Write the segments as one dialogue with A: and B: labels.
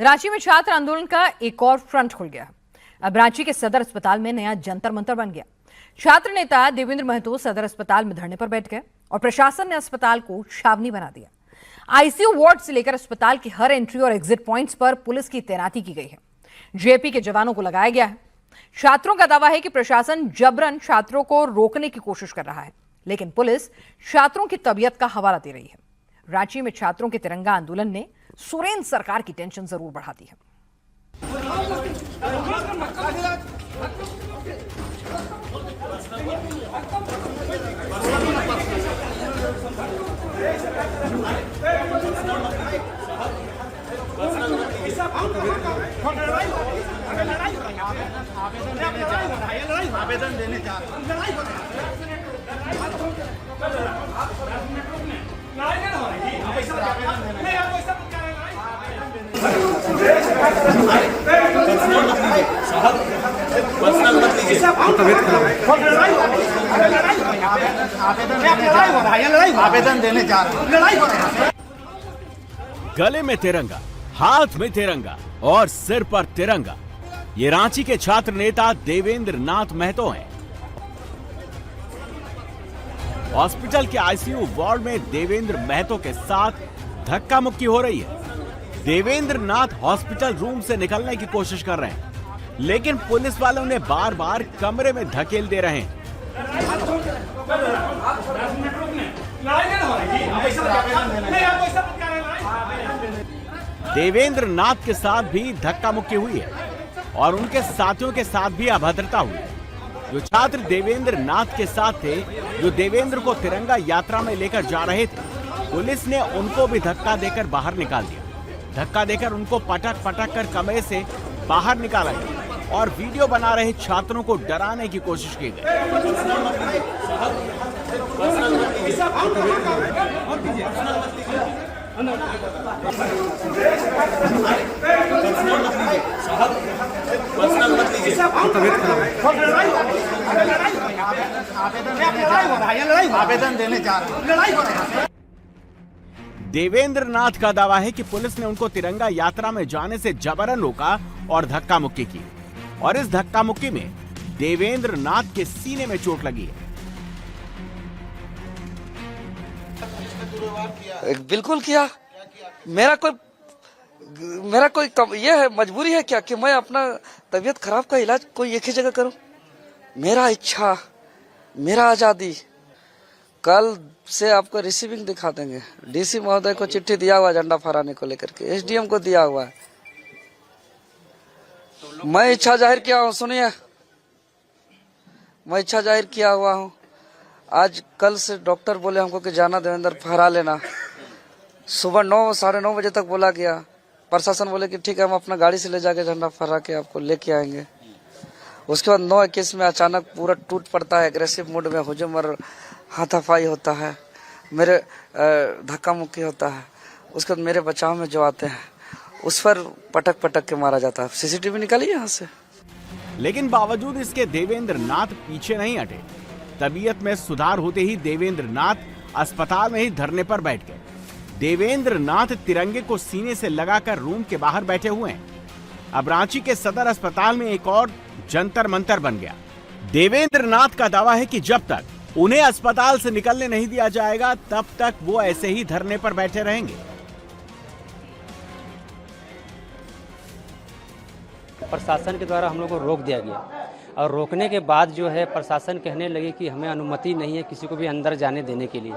A: रांची में छात्र आंदोलन का एक और फ्रंट खुल गया। अब रांची के सदर अस्पताल में नया जंतर मंतर बन गया। छात्र नेता देवेंद्र महतो सदर अस्पताल में धरने पर बैठ गए और प्रशासन ने अस्पताल को छावनी बना दिया। आईसीयू वार्ड से लेकर अस्पताल के हर एंट्री और एग्जिट पॉइंट्स पर पुलिस की तैनाती की गई है। जेपी के जवानों को लगाया गया है। छात्रों का दावा है कि प्रशासन जबरन छात्रों को रोकने की कोशिश कर रहा है, लेकिन पुलिस छात्रों की तबीयत का हवाला दे रही है। रांची में छात्रों के तिरंगा आंदोलन ने सुरेंद्र सरकार की टेंशन जरूर बढ़ा दी है।
B: आवेदन देने जा रहे आवेदन देने जा रहे।
C: गले में तिरंगा, हाथ में तिरंगा और सिर पर तिरंगा, ये रांची के छात्र नेता देवेंद्र नाथ महतो हैं। हॉस्पिटल के आईसीयू वार्ड में देवेंद्र महतो के साथ धक्का मुक्की हो रही है। देवेंद्र नाथ हॉस्पिटल रूम से निकलने की कोशिश कर रहे हैं, लेकिन पुलिस वालों ने बार बार कमरे में धकेल दे रहे हैं। देवेंद्र नाथ के साथ भी धक्का मुक्की हुई है और उनके साथियों के साथ भी अभद्रता हुई। जो छात्र देवेंद्र नाथ के साथ थे, जो देवेंद्र को तिरंगा यात्रा में लेकर जा रहे थे, पुलिस ने उनको भी धक्का देकर बाहर निकाल दिया। धक्का देकर उनको पटक पटक कर कमरे से बाहर निकाला गया और वीडियो बना रहे छात्रों को डराने की कोशिश की गई।
B: आवेदन देने जा रहे।
C: देवेंद्र नाथ का दावा है कि पुलिस ने उनको तिरंगा यात्रा में जाने से जबरन रोका और धक्का मुक्की की, और इस धक्का मुक्की में देवेंद्र नाथ के सीने में चोट लगी है।
D: बिल्कुल किया। मेरा कोई ये है मजबूरी है क्या कि मैं अपना तबीयत खराब का इलाज कोई एक ही जगह करूं? मेरा इच्छा, मेरा आजादी। कल से आपको रिसीविंग दिखा देंगे। डीसी महोदय को चिट्ठी दिया हुआ झंडा फहराने को लेकर के, एसडीएम को दिया हुआ है। मैं इच्छा जाहिर किया हूँ, सुनिए, मैं इच्छा जाहिर किया हुआ हूँ। आज कल से डॉक्टर बोले हमको कि जाना देवेंद्र, फहरा लेना। सुबह 9 साढ़े 9 बजे तक बोला गया। प्रशासन बोले कि ठीक है, हम अपना गाड़ी से ले जाके झंडा फहरा के आपको लेके आएंगे। उसके बाद 9:21 में अचानक पूरा टूट पड़ता है, एग्रेसिव मोड में हुजूम और हाथापाई होता है, मेरे धक्का मुक्की होता है। उसके बाद मेरे बचाव में जो आते हैं उस पर पटक पटक के मारा जाता है। सीसीटीवी निकाली यहाँ से।
C: लेकिन बावजूद इसके देवेंद्र नाथ पीछे नहीं हटे। तबीयत में सुधार होते ही देवेंद्र नाथ अस्पताल में ही धरने पर बैठ गए। देवेंद्र नाथ तिरंगे को सीने से लगाकर रूम के बाहर बैठे हुए हैं। अब रांची के सदर अस्पताल में एक और जंतर मंतर बन गया। देवेंद्र नाथ का दावा है कि जब तक उन्हें अस्पताल से निकलने नहीं दिया जाएगा, तब तक वो ऐसे ही धरने पर बैठे रहेंगे।
E: प्रशासन के द्वारा हम लोग को रोक दिया गया और रोकने के बाद जो है प्रशासन कहने लगे कि हमें अनुमति नहीं है किसी को भी अंदर जाने देने के लिए।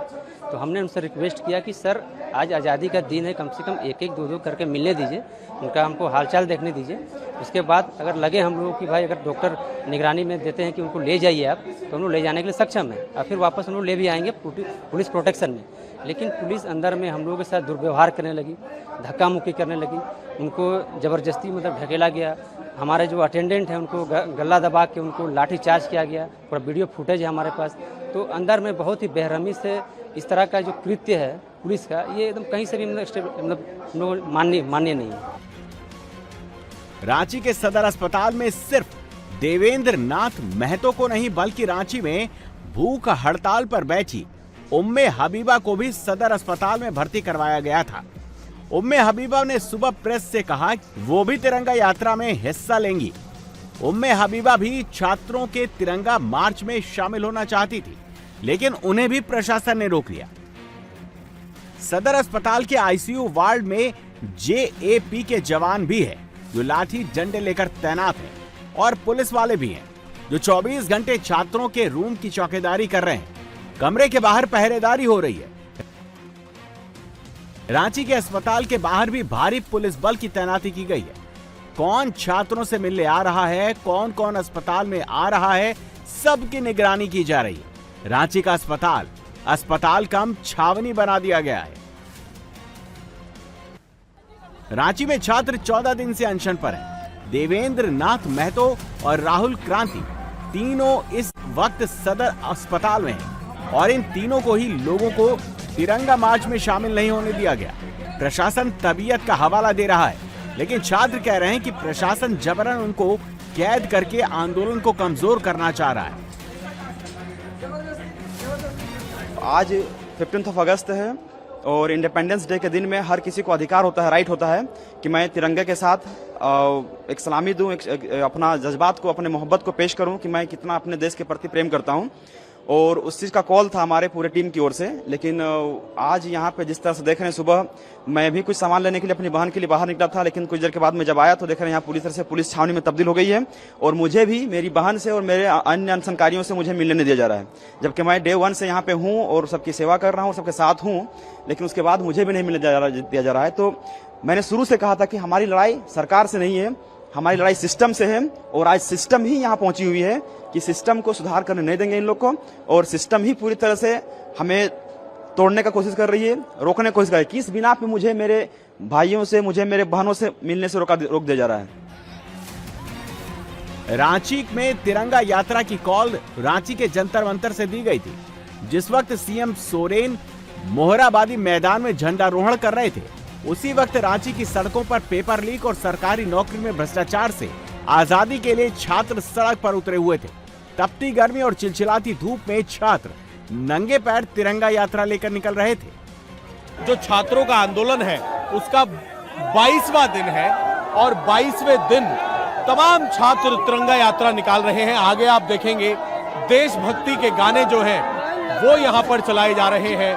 E: तो हमने उनसे रिक्वेस्ट किया कि सर, आज आज़ादी का दिन है, कम से कम 1-1, 2-2 करके मिलने दीजिए, उनका हमको हालचाल देखने दीजिए। उसके बाद अगर लगे हम लोगों की भाई अगर डॉक्टर निगरानी में देते हैं कि उनको ले जाइए आप, तो उनको ले जाने के लिए सक्षम है और फिर वापस उनको ले भी आएंगे पुलिस प्रोटेक्शन में। लेकिन पुलिस अंदर में हम लोगों के साथ दुर्व्यवहार करने लगी, धक्का मुक्की करने लगी, उनको ज़बरदस्ती मतलब ढकेला गया। हमारे जो अटेंडेंट हैं उनको गला दबा के उनको लाठी चार्ज किया गया। पूरा वीडियो फुटेज है हमारे पास। तो अंदर में बहुत ही बेरहमी से इस तरह का जो कृत्य है पुलिस का, ये एकदम कहीं से भी मतलब मान्य नहीं है।
C: रांची के सदर अस्पताल में सिर्फ देवेंद्र नाथ महतो को नहीं, बल्कि रांची में भूख हड़ताल पर बैठी उम्मे हबीबा को भी सदर अस्पताल में भर्ती करवाया गया था। उम्मे हबीबा ने सुबह प्रेस से कहा वो भी तिरंगा यात्रा में हिस्सा लेंगी। उम्मे हबीबा भी छात्रों के तिरंगा मार्च में शामिल होना चाहती थी, लेकिन उन्हें भी प्रशासन ने रोक लिया। सदर अस्पताल के आईसीयू वार्ड में जेएपी के जवान भी है जो लाठी डंडे लेकर तैनात हैं, और पुलिस वाले भी हैं जो 24 घंटे छात्रों के रूम की चौकीदारी कर रहे हैं। कमरे के बाहर पहरेदारी हो रही है। रांची के अस्पताल के बाहर भी भारी पुलिस बल की तैनाती की गई है। कौन छात्रों से मिलने आ रहा है, कौन कौन अस्पताल में आ रहा है, सबकी निगरानी की जा रही है। रांची का अस्पताल कम छावनी बना दिया गया है। रांची में छात्र 14 दिन से अनशन पर हैं। देवेंद्र नाथ महतो और राहुल क्रांति तीनों इस वक्त सदर अस्पताल में हैं, और इन तीनों को ही लोगों को तिरंगा मार्च में शामिल नहीं होने दिया गया। प्रशासन तबीयत का हवाला दे रहा है, लेकिन छात्र कह रहे हैं कि प्रशासन जबरन उनको कैद करके आंदोलन को कमजोर करना चाह रहा है।
F: आज 15 अगस्त है और इंडिपेंडेंस डे के दिन में हर किसी को अधिकार होता है, राइट होता है कि मैं तिरंगे के साथ एक सलामी दूं, अपना जज्बात को, अपने मोहब्बत को पेश करूं कि मैं कितना अपने देश के प्रति प्रेम करता हूं। और उस चीज़ का कॉल था हमारे पूरे टीम की ओर से। लेकिन आज यहाँ पे जिस तरह से देख रहे हैं, सुबह मैं भी कुछ सामान लेने के लिए अपनी बहन के लिए बाहर निकला था, लेकिन कुछ देर के बाद मैं जब आया तो देख रहे हैं यहाँ पूरी तरह से पुलिस छावनी में तब्दील हो गई है, और मुझे भी मेरी बहन से और मेरे अन्य अनशनकारियों से मुझे मिलने नहीं दिया जा रहा है। जबकि मैं डे 1 से यहाँ पे हूँ और सबकी सेवा कर रहा हूँ, सबके साथ हूँ, लेकिन उसके बाद मुझे भी नहीं मिलने दिया जा रहा है। तो मैंने शुरू से कहा था कि हमारी लड़ाई सरकार से नहीं है, हमारी लड़ाई सिस्टम से है, और आज सिस्टम ही यहाँ पहुंची हुई है कि सिस्टम को सुधार करने नहीं देंगे इन लोग को, और सिस्टम ही पूरी तरह से हमें तोड़ने का कोशिश कर रही है, रोकने की कोशिश कर रही है। किस बिना पे मुझे मेरे भाइयों से, मुझे मेरे बहनों से मिलने से रोक दिया जा रहा है।
C: रांची में तिरंगा यात्रा की कॉल रांची के जंतर मंतर से दी गई थी। जिस वक्त सीएम सोरेन मोहराबादी मैदान में झंडारोहण कर रहे थे, उसी वक्त रांची की सड़कों पर पेपर लीक और सरकारी नौकरी में भ्रष्टाचार से आजादी के लिए छात्र सड़क पर उतरे हुए थे। तपती गर्मी और चिलचिलाती धूप में छात्र नंगे पैर तिरंगा यात्रा लेकर निकल रहे थे।
G: जो छात्रों का आंदोलन है उसका 22वां दिन है, और 22वें दिन तमाम छात्र तिरंगा यात्रा निकाल रहे हैं। आगे आप देखेंगे देशभक्ति के गाने जो हैं वो यहाँ पर चलाए जा रहे हैं।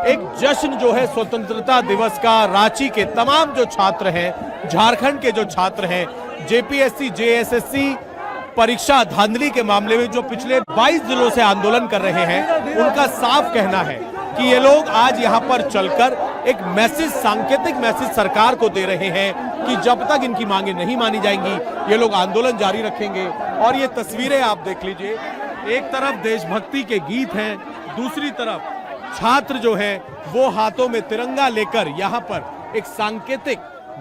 G: एक जश्न जो है स्वतंत्रता दिवस का रांची के तमाम जो छात्र हैं, झारखंड के जो छात्र हैं, जेपीएससी जेएसएससी परीक्षा धांधली के मामले में जो पिछले 22 दिनों से आंदोलन कर रहे हैं, उनका साफ कहना है कि ये लोग आज यहाँ पर चलकर एक मैसेज, सांकेतिक मैसेज सरकार को दे रहे हैं कि जब तक इनकी मांगे नहीं मानी जाएंगी ये लोग आंदोलन जारी रखेंगे। और ये तस्वीरें आप देख लीजिए, एक तरफ देशभक्ति के गीत हैं, दूसरी तरफ छात्र जो है वो हाथों में तिरंगा लेकर यहाँ पर एक सांकेतिक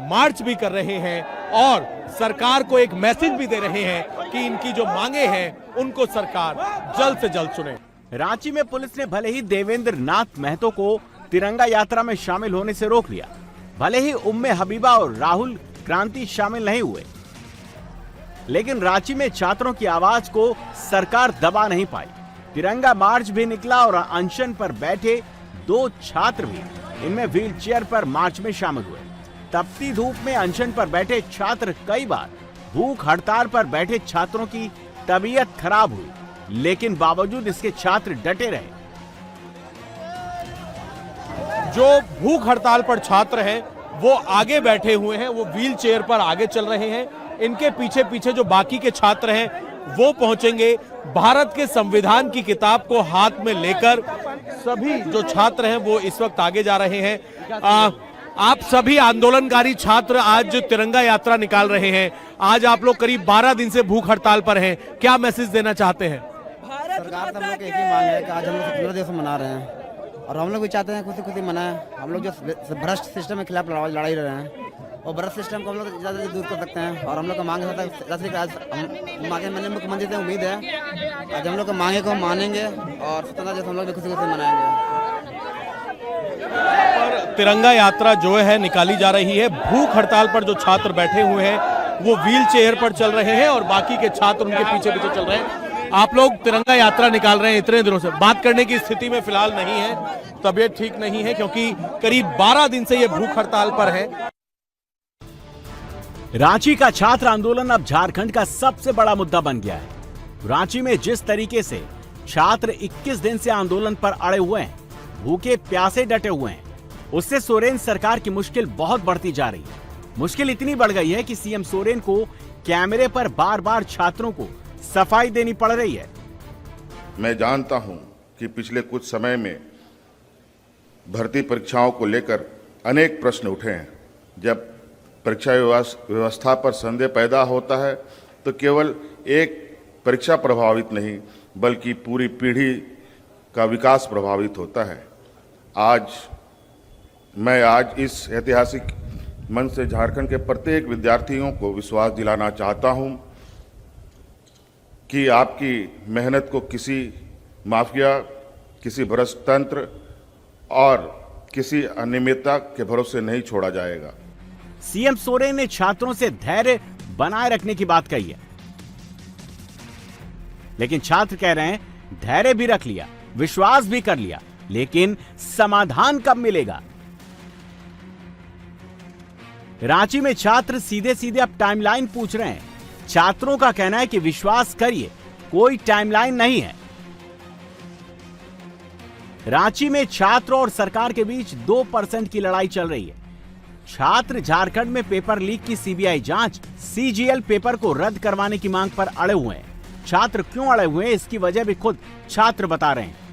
G: मार्च भी कर रहे हैं, और सरकार को एक मैसेज भी दे रहे हैं कि इनकी जो मांगे हैं उनको सरकार जल्द से जल्द सुने।
C: रांची में पुलिस ने भले ही देवेंद्र नाथ महतो को तिरंगा यात्रा में शामिल होने से रोक लिया, भले ही उम्मे हबीबा और राहुल क्रांति शामिल नहीं हुए, लेकिन रांची में छात्रों की आवाज को सरकार दबा नहीं पाई। तिरंगा मार्च भी निकला और अनशन पर बैठे 2 छात्र भी इनमें व्हील चेयर पर मार्च में शामिल हुए। तपती धूप में अनशन पर बैठे छात्र कई बार भूख हड़ताल पर बैठे छात्रों की तबीयत खराब हुई, लेकिन बावजूद इसके छात्र डटे रहे।
G: जो भूख हड़ताल पर छात्र हैं वो आगे बैठे हुए हैं, वो व्हील चेयर पर आगे चल रहे हैं। इनके पीछे पीछे जो बाकी के छात्र हैं वो पहुंचेंगे। भारत के संविधान की किताब को हाथ में लेकर सभी जो छात्र हैं वो इस वक्त आगे जा रहे हैं। आप सभी आंदोलनकारी छात्र आज जो तिरंगा यात्रा निकाल रहे हैं, आज आप लोग करीब 12 दिन से भूख हड़ताल पर हैं, क्या मैसेज देना चाहते हैं?
H: सरकार से हम लोग एक ही मांग है कि आज हम लोग 17 दिवस मना रहे हैं, और हम लोग भी चाहते हैं खुद ही मनाएं। हम लोग जो भ्रष्ट सिस्टम के खिलाफ लड़ाई लड़ रहे हैं, और भ्रष्ट सिस्टम को हम लोग ज़्यादा दूर कर सकते हैं। और हम लोग का मांग होता है आज मांगे मैंने मुख्यमंत्री से उम्मीद है आज हम लोग का मांगे को हम मानेंगे, और 17 दिवस हम लोग भी खुशी मनाएंगे।
G: पर तिरंगा यात्रा जो है निकाली जा रही है। भूख हड़ताल पर जो छात्र बैठे हुए हैं वो व्हील चेयर पर चल रहे हैं, और बाकी के छात्र उनके पीछे पीछे चल रहे हैं। आप लोग तिरंगा यात्रा निकाल रहे हैं इतने दिनों से, बात करने की स्थिति में फिलहाल नहीं है, तबीयत ठीक नहीं है क्योंकि करीब 12 दिन से ये भूख हड़ताल पर है।
C: रांची का छात्र आंदोलन अब झारखंड का सबसे बड़ा मुद्दा बन गया है। रांची में जिस तरीके से छात्र 21 दिन से आंदोलन पर अड़े हुए हैं, भूखे प्यासे डटे हुए हैं, उससे सोरेन सरकार की मुश्किल बहुत बढ़ती जा रही है। मुश्किल इतनी बढ़ गई है कि सीएम सोरेन को कैमरे पर बार बार छात्रों को सफाई देनी पड़ रही है।
I: मैं जानता हूं कि पिछले कुछ समय में भर्ती परीक्षाओं को लेकर अनेक प्रश्न उठे हैं। जब परीक्षा व्यवस्था पर संदेह पैदा होता है तो केवल एक परीक्षा प्रभावित नहीं बल्कि पूरी पीढ़ी का विकास प्रभावित होता है। मैं आज इस ऐतिहासिक मंच से झारखंड के प्रत्येक विद्यार्थियों को विश्वास दिलाना चाहता हूं कि आपकी मेहनत को किसी माफिया, किसी भ्रष्ट तंत्र और किसी अनियमितता के भरोसे नहीं छोड़ा जाएगा।
C: सीएम सोरेन ने छात्रों से धैर्य बनाए रखने की बात कही है, लेकिन छात्र कह रहे हैं धैर्य भी रख लिया, विश्वास भी कर लिया, लेकिन समाधान कब मिलेगा? रांची में छात्र सीधे सीधे अब टाइमलाइन पूछ रहे हैं। छात्रों का कहना है कि विश्वास करिए, कोई टाइमलाइन नहीं है। रांची में छात्र और सरकार के बीच 2% की लड़ाई चल रही है। छात्र झारखंड में पेपर लीक की सीबीआई जांच, सीजीएल पेपर को रद्द करवाने की मांग पर अड़े हुए हैं। छात्र क्यों अड़े हुए हैं, इसकी वजह भी खुद छात्र बता रहे हैं।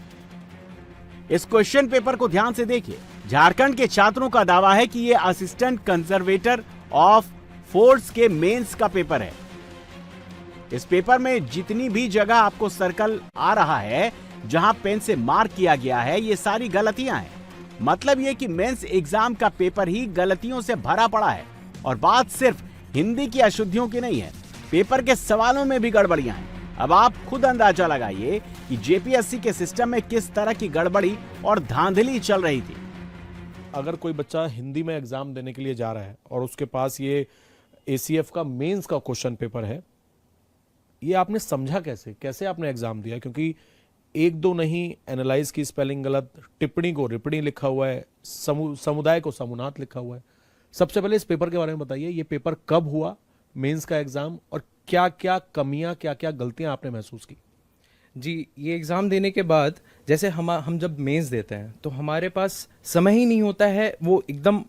C: इस क्वेश्चन पेपर को ध्यान से देखिए। झारखंड के छात्रों का दावा है कि यह असिस्टेंट कंजर्वेटर ऑफ फोर्स के मेंस का पेपर है। इस पेपर में जितनी भी जगह आपको सर्कल आ रहा है, जहां पेन से मार्क किया गया है, ये सारी गलतियां हैं। मतलब ये कि मेंस एग्जाम का पेपर ही गलतियों से भरा पड़ा है। और बात सिर्फ हिंदी की अशुद्धियों की नहीं है, पेपर के सवालों में भी गड़बड़ियां हैं। अब आप खुद अंदाजा लगाइए कि जेपीएससी के सिस्टम में किस तरह की गड़बड़ी और धांधली चल रही थी।
G: अगर कोई बच्चा हिंदी में एग्जाम देने के लिए जा रहा है और उसके पास ये एसीएफ का मेंस का क्वेश्चन पेपर है, ये आपने समझा कैसे आपने एग्जाम दिया? क्योंकि एक दो नहीं एनालाइज की स्पेलिंग गलत, टिप्पणी को रिपणी लिखा हुआ है, समुदाय को समुनात लिखा हुआ है। सबसे पहले इस पेपर के बारे में बताइए, ये पेपर कब हुआ मेंस का एग्जाम, और क्या क्या कमियां, क्या क्या गलतियां आपने महसूस की?
J: जी, ये एग्ज़ाम देने के बाद जैसे हम जब मेंस देते हैं तो हमारे पास समय ही नहीं होता है, वो एकदम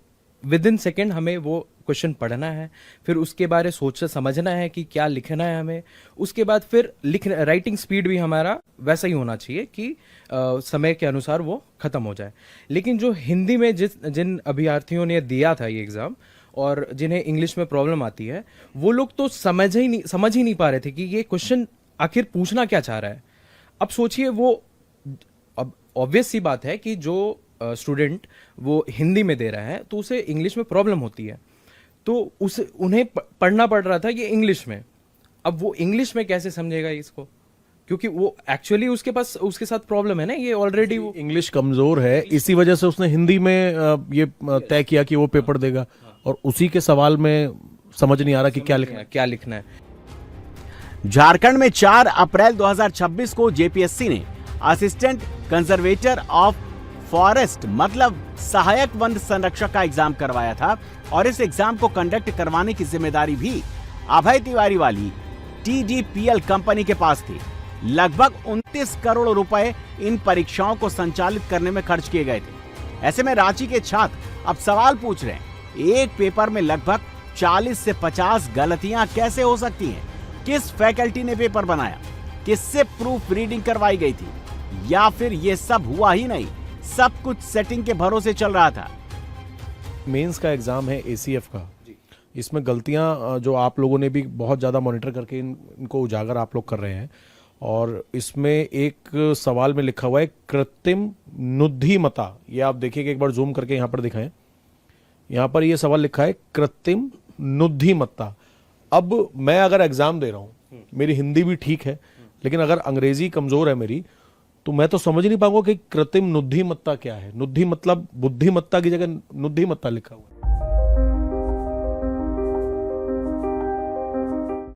J: विद इन सेकेंड हमें वो क्वेश्चन पढ़ना है, फिर उसके बारे सोच समझना है कि क्या लिखना है हमें, उसके बाद फिर राइटिंग स्पीड भी हमारा वैसा ही होना चाहिए कि समय के अनुसार वो ख़त्म हो जाए। लेकिन जो हिंदी में जिन अभ्यर्थियों ने दिया था ये एग्ज़ाम और जिन्हें इंग्लिश में प्रॉब्लम आती है, वो लोग तो समझ ही नहीं पा रहे थे कि ये क्वेश्चन आखिर पूछना क्या चाह रहा है। अब सोचिए, वो अब ऑब्वियस सी बात है कि जो स्टूडेंट वो हिंदी में दे रहा है तो उसे इंग्लिश में प्रॉब्लम होती है, तो उन्हें पढ़ना पड़ रहा था ये इंग्लिश में। अब वो इंग्लिश में कैसे समझेगा इसको, क्योंकि वो एक्चुअली उसके साथ प्रॉब्लम है ना, ये ऑलरेडी वो
G: इंग्लिश कमजोर है, इसी वजह से उसने हिंदी में ये तय किया कि वो पेपर देगा, और उसी के सवाल में समझ नहीं आ रहा कि क्या लिखना है।
C: झारखंड में 4 अप्रैल 2026 को जेपीएससी ने असिस्टेंट कंजर्वेटर ऑफ फॉरेस्ट मतलब सहायक वन संरक्षक का एग्जाम करवाया था, और इस एग्जाम को कंडक्ट करवाने की जिम्मेदारी भी अभय तिवारी वाली टीडीपीएल कंपनी के पास थी। लगभग 29 करोड़ रुपए इन परीक्षाओं को संचालित करने में खर्च किए गए थे। ऐसे में रांची के छात्र अब सवाल पूछ रहे हैं, एक पेपर में लगभग 40 से 50 गलतियां कैसे हो सकती हैं? किस फैकल्टी ने पेपर बनाया? किससे प्रूफ रीडिंग करवाई गई थी? या फिर ये सब हुआ ही नहीं, सब कुछ सेटिंग के भरोसे चल रहा था?
G: मेंस का एग्जाम है एसीएफ का, इसमें गलतियां जो आप लोगों ने भी बहुत ज़्यादा मॉनिटर करके इनको उजागर आप लोग कर रहे हैं, और इसमें एक सवाल में लिखा हुआ है कृत्रिम नुद्धिमता। ये आप देखिए, एक बार जूम करके यहाँ पर दिखाएं, यहाँ पर ये सवाल लिखा है कृत्रिम नुद्धिमता। अब मैं अगर एग्जाम दे रहा हूँ, मेरी हिंदी भी ठीक है, लेकिन अगर अंग्रेजी कमजोर है मेरी, तो मैं तो समझ नहीं पाऊंगा कि कृत्रिम नुद्धिमत्ता क्या है। नुद्धि मतलब बुद्धिमत्ता की जगह नुद्धिमत्ता लिखा हुआ है।